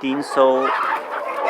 300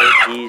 80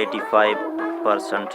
85%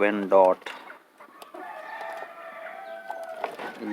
Wyandotte،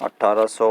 1800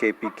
KPK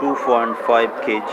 2.5 kg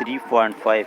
3.5